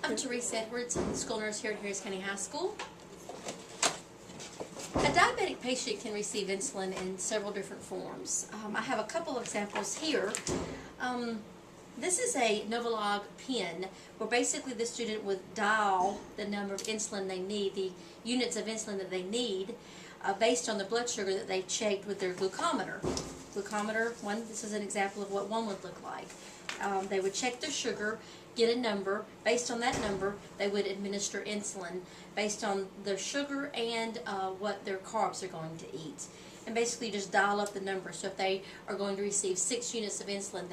I'm Teresa Edwards. I'm the school nurse here at Harris County High School. A diabetic patient can receive insulin in several different forms. I have a couple of examples here. This is a Novolog pen where basically the student would dial the number of insulin they need, the units of insulin that they need, based on the blood sugar that they checked with their glucometer. This is an example of what one would look like. They would check their sugar, get a number. Based on that number, they would administer insulin based on their sugar and what their carbs they're going to eat. And basically just dial up the number. So if they are going to receive 6 units of insulin,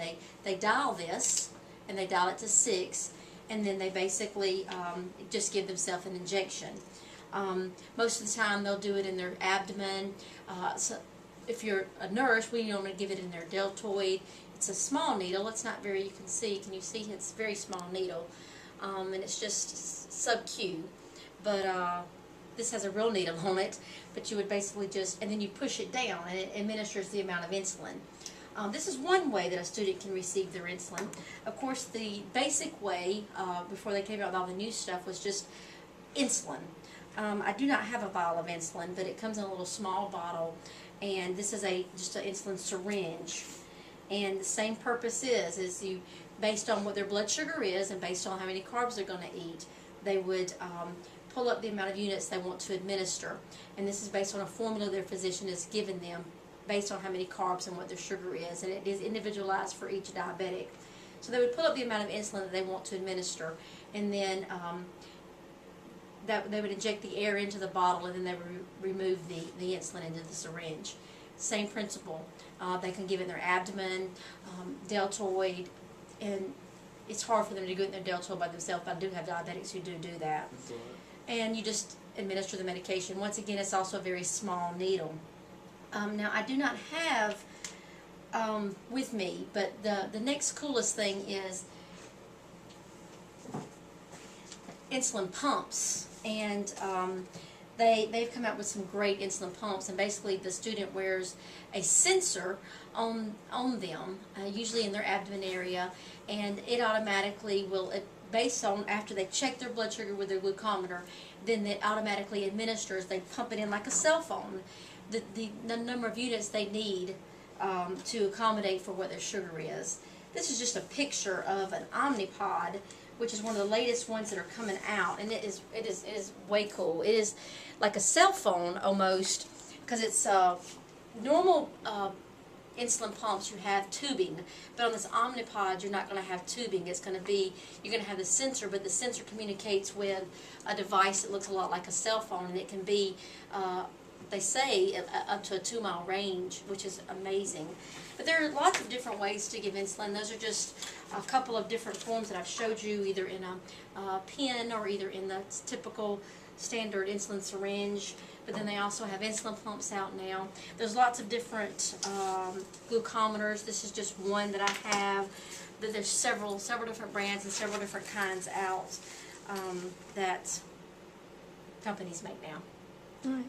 they dial this, and they dial it to 6, and then they basically just give themselves an injection. Most of the time they'll do it in their abdomen. So if you're a nurse, we normally give it in their deltoid. It's a small needle. It's not very, you can you see it's a very small needle, and it's just sub-Q. But this has a real needle on it, but you would basically and then you push it down and it administers the amount of insulin. This is one way that a student can receive their insulin. Of course, the basic way, before they came out with all the new stuff, was just insulin. I do not have a vial of insulin, but it comes in a little small bottle, and this is just an insulin syringe. And the same purpose is you, based on what their blood sugar is and based on how many carbs they're going to eat, they would pull up the amount of units they want to administer. And this is based on a formula their physician has given them based on how many carbs and what their sugar is. And it is individualized for each diabetic. So they would pull up the amount of insulin that they want to administer, and then they would inject the air into the bottle, and then they would remove the insulin into the syringe. Same principle. They can give it in their abdomen, deltoid, and it's hard for them to do it in their deltoid by themselves. I do have diabetics who do that. And you just administer the medication. Once again, it's also a very small needle. Now, I do not have with me, but the next coolest thing is insulin pumps. And they've come out with some great insulin pumps, and basically the student wears a sensor on them, usually in their abdomen area, and it automatically will, based on after they check their blood sugar with their glucometer, then it automatically administers. They pump it in like a cell phone, the number of units they need to accommodate for what their sugar is. This is just a picture of an Omnipod, which is one of the latest ones that are coming out, and it is way cool. It is like a cell phone almost, because it's normal insulin pumps, you have tubing, but on this Omnipod you're not going to have tubing. It's going to be, you're going to have the sensor, but the sensor communicates with a device that looks a lot like a cell phone, and it can be, they say, up to a 2-mile range, which is amazing. But there are lots of different ways to give insulin. Those are just a couple of different forms that I've showed you, either in a pen or either in the typical standard insulin syringe. But then they also have insulin pumps out now. There's lots of different glucometers. This is just one that I have. There's several different brands and several different kinds out that companies make now. All right.